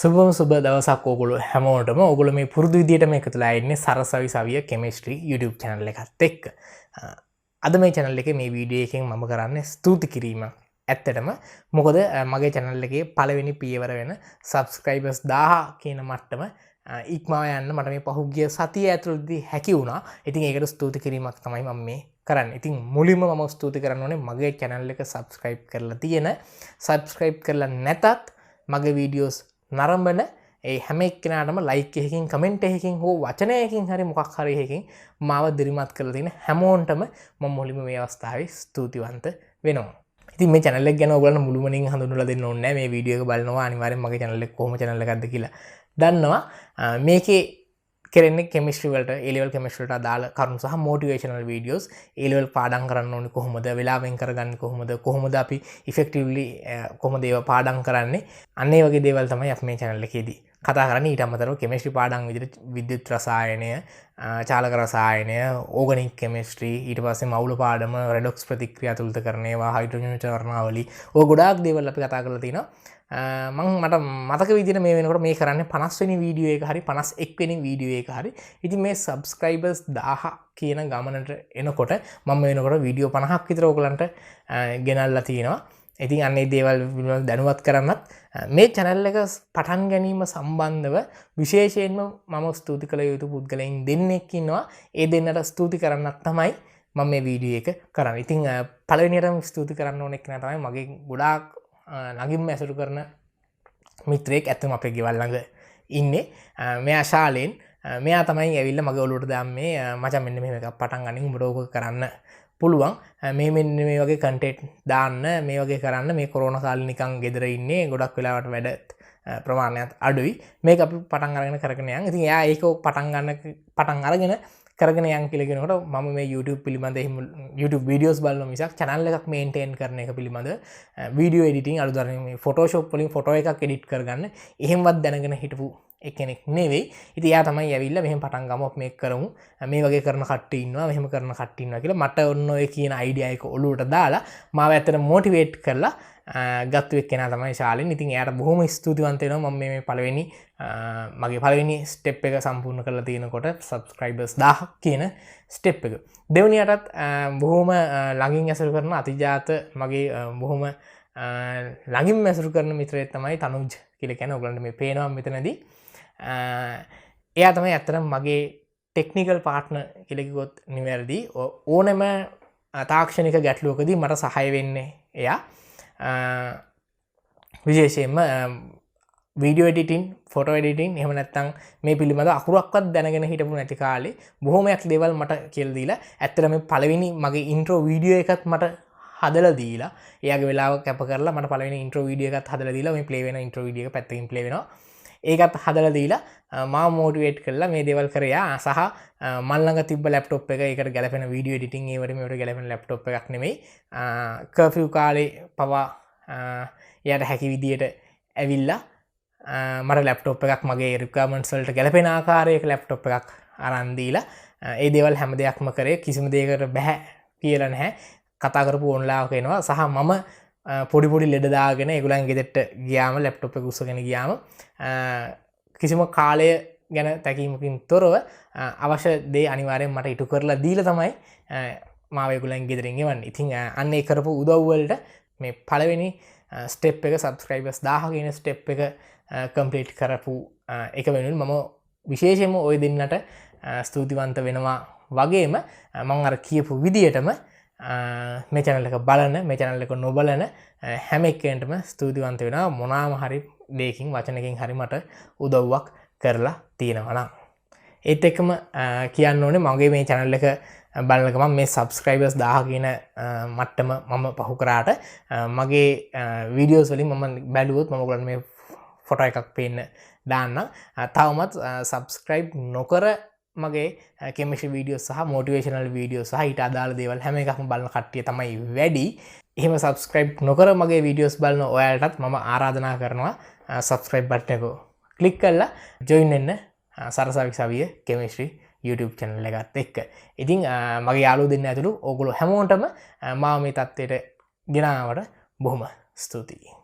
සුබම සුබ දවසක් ඕගොල්ලෝ හැමෝටම. ඕගොල්ලෝ මේ පුරුදු විදියටම එකතුලා ඉන්නේ සරසවි සවිය කෙමිස්ට්‍රි YouTube channel එකත් එක්ක. අද මේ channel එකේ මේ වීඩියෝ එකෙන් මම කරන්නේ ස්තුති කිරීමක්. ඇත්තටම මොකද මගේ channel එකේ පළවෙනි පියවර වෙන subscribers 1000 කියන මට්ටම ඉක්මවා යන්න මට මේ පහුගිය සතිය ඇතුළතදී හැකි වුණා. ඉතින් ඒකට ස්තුති කිරීමක් තමයි මම මේ කරන්න. ඉතින් මුලින්ම මම ස්තුති කරන්න ඕනේ මගේ channel එක subscribe කරලා තියෙන, subscribe කරලා නැතත් මගේ videos නරඹන ඒ හැම එක්කෙනාටම like එකකින්, comment එකකින් හෝ වචනයකින් හරි මොකක් හරි එකකින් මාව දිරිමත් කරලා තියෙන හැමෝන්ටම මම මුලින්ම මේ අවස්ථාවේ ස්තුතිවන්ත වෙනවා. ඉතින් මේ channel එක ගැන ඔයගොල්ලන්ට මුළුමනින් හඳුන්වලා දෙන්න ඕනේ නැහැ. මේ වීඩියෝ එක බලනවා අනිවාර්යෙන් මගේ channel එක කොහොම channel එකක්ද කියලා දන්නවා. මේකේ කරන්නේ chemistry වලට, A level chemistry වලට අදාළ කරුණු සහ motivational videos. A level පාඩම් කරන්න ඕනේ කොහොමද, වෙලාවෙන් කරගන්නේ කොහොමද අපි effectively කොහොමද ඒවා පාඩම් කරන්නේ. අන්න ඒ වගේ දේවල් තමයි අපි මේ channel එකේදී කතා කරන්නේ. ඊට අමතරව chemistry පාඩම් විදිහට විද්‍යුත් රසායනය, චාලක රසායනය, organic chemistry, ඊට පස්සේ මවුල පාඩම, redox ප්‍රතික්‍රියා තුලිතකරණ ඒවා, හයිඩ්‍රජන් චර්ණාවලි, ඔය ගොඩාක් දේවල් අපි කතා කරලා තිනවා. මට මතක විදිහට මේ වෙනකොට මේ කරන්නේ 50 වෙනි වීඩියෝ එක හරි 51 වෙනි වීඩියෝ එක හරි. ඉතින් මේ subscribers 1000 කියන ගමනට එනකොට මම වෙනකොට වීඩියෝ 50ක් විතර ඔයගලන්ට ගෙනල්ලා තිනවා. ඉතින් අන්නේ දේවල් දැනුවත් කරන්නත් මේ channel එක පටන් ගැනීම සම්බන්ධව විශේෂයෙන්ම මම ස්තුති කළ යුතු පුද්ගලයන් දෙන්නෙක් ඉන්නවා. ඒ දෙන්නට ස්තුති කරන්නත් තමයි මම මේ වීඩියෝ එක කරන්නේ. ඉතින් පළවෙනියටම ස්තුති කරන්න ඕන එක්කෙනා තමයි මගේ ගොඩාක් නගින්ම ඇසුරු කරන මිත්‍රයෙක්. ඇත්තම අපේ ගෙවල් ළඟ ඉන්නේ. මෙයා ශාලෙන්. මෙයා තමයි ඇවිල්ලා මගේ ඔළුවට දාන්නේ මචං මෙන්න මෙහෙම එකක් පටන් ගන්න. උඹට ඕක කරන්න පුළුවන්. මේ මෙන්න මේ වගේ කන්ටෙන්ට් දාන්න, මේ වගේ කරන්න. මේ කොරෝනා කාලේ නිකන් ගෙදර ඉන්නේ. ගොඩක් වෙලාවට වැඩ ප්‍රමාණයත් අඩුයි. මේක අපි පටන් අරගෙන කරගෙන යන්. ඉතින් එයා ඒක පටන් අරගෙන කරගෙන යන් කියලා කියනකොට මම මේ YouTube පිළිබඳ YouTube videos බලන මිසක් channel එකක් maintain කරන එක පිළිබඳ video editing අලුතෙන් මේ Photoshop වලින් photo එකක් edit කරගන්න එහෙමවත් දැනගෙන හිටපු කෙනෙක් නෙවෙයි. ඉතින් එයා තමයි ඇවිල්ලා මෙහෙම පටන් ගමු අපි මේක කරමු. මේ වගේ කරන කට්ටිය ඉන්නවා, මෙහෙම කරන කට්ටිය ඉන්නවා කියලා මට ඔන්න ඔය කියන idea එක ඔලුවට දාලා මාව ඇත්තට motivate කරලා ගත්තු එක්කෙනා තමයි ශාලින්. ඉතින් එයාට බොහොම ස්තුතිවන්ත වෙනවා. මම මේ පළවෙනි මගේ පළවෙනි ස්ටෙප් එක සම්පූර්ණ කරලා තියෙනකොට subscribers 1000 කියන ස්ටෙප් එක. දෙවෙනියටත් බොහොම ළඟින් ඇසුරු කරන අතිජාත මගේ බොහොම ළඟින් ඇසුරු කරන මිත්‍රයෙක් තමයි තනුජ් කියලා කියන්නේ. ඔයගලන්ට මේ පේනවා මෙතනදී. එයා තමයි ඇත්තටම මගේ ටෙක්නිකල් පාර්ට්නර් කියලා කිව්වොත් නිවැරදි. ඕනෑම තාක්ෂණික ගැටලුවකදී මට සහාය වෙන්නේ එයා. විශේෂයෙන්ම වීඩියෝ එඩිටින්, ෆොටෝ එඩිටින්, එහෙම නැත්නම් මේ පිළිබඳව අකුරක්වත් දැනගෙන හිටපු නැති කාලේ බොහොමයක් දේවල් මට කියලා දීලා ඇත්තටම මේ පළවෙනි මගේ ඉන්ට්‍රෝ වීඩියෝ එකත් මට හදලා දීලා, එයාගේ වෙලාව කැප කරලා මට පළවෙනි ඉන්ට්‍රෝ වීඩියෝ එකත් හදලා දීලා, මේ ප්ලේ වෙන ඉන්ට්‍රෝ වීඩියෝ එක පැත්තකින් ප්ලේ වෙනවා. ඒකත් හදලා දීලා මාව මොටිවේට් කරලා මේ දේවල් කරයා. සහ මල් ළඟ තිබ්බ ලැප්ටොප් එක, ඒකට ගැලපෙන වීඩියෝ එඩිටින් ඒවට මේවට ගැලපෙන ලැප්ටොප් එකක් නෙමෙයි. කර්ෆියු කාලේ පවා එයාට හැකි විදියට ඇවිල්ලා මට ලැප්ටොප් එකක් මගේ රික්වයර්මන්ට්ස් වලට ගැලපෙන ආකාරයක ලැප්ටොප් එකක් අරන් දීලා ඒ දේවල් හැම දෙයක්ම කරේ. කිසිම දෙයකට බෑ කියලා නැහැ. කතා කරපු ඕන්ලාවක එනවා. සහ මම පොඩි ලෙඩ දාගෙන ඒගොල්ලන් ගෙදරට ගියාම ලැප්ටොප් එක උස්සගෙන ගියාම කිසිම කාලය ගැන තැකීමකින් තොරව අවශ්‍ය දේ අනිවාර්යෙන් මට ඉටු කරලා දීලා තමයි මාව ඒගොල්ලන් ගෙදරින් එවන්නේ. ඉතින් අන්න ඒ කරපු උදව් වලට මේ පළවෙනි ස්ටෙප් එක subscribers 1000 කියන ස්ටෙප් එක කම්ප්ලීට් කරපු එක වෙනුවෙන් මම විශේෂයෙන්ම ওই දෙන්නට ස්තුතිවන්ත වෙනවා. වගේම මම අර කියපු විදියටම මේ channel එක බලන, මේ channel එක නොබලන හැම එක්කෙනාටම ස්තුතිවන්ත වෙනවා. මොනවාම හරි දෙයකින්, වචනකින් හරි මට උදව්වක් කරලා තියෙනවා නම්. ඒත් එක්කම කියන්න ඕනේ මගේ මේ channel එක බලන ගමන් මේ subscribers 1000 කියන මට්ටම මම පහු කරාට මගේ videos වලින් මම බැලුවොත් මම ඔයගලන්ට මේ ෆොටෝ එකක් පේන්න දාන්න. තවමත් subscribe නොකර මගේ chemistry videos සහ motivational videos සහ ඊට අදාළ දේවල් හැම එකක්ම බලන කට්ටිය තමයි වැඩි. එහෙම subscribe නොකර මගේ videos බලන ඔයාලටත් මම ආරාධනා කරනවා subscribe button එක click කරලා join වෙන්න සරසවි සවිය chemistry YouTube channel එකත් එක්ක. ඉතින් මගේ යාළුවෝ දෙන්න ඇතුළු ඕගොල්ලෝ හැමෝටම මාව මේ තත්ත්වයට ගෙනාවට බොහොම ස්තුතියි.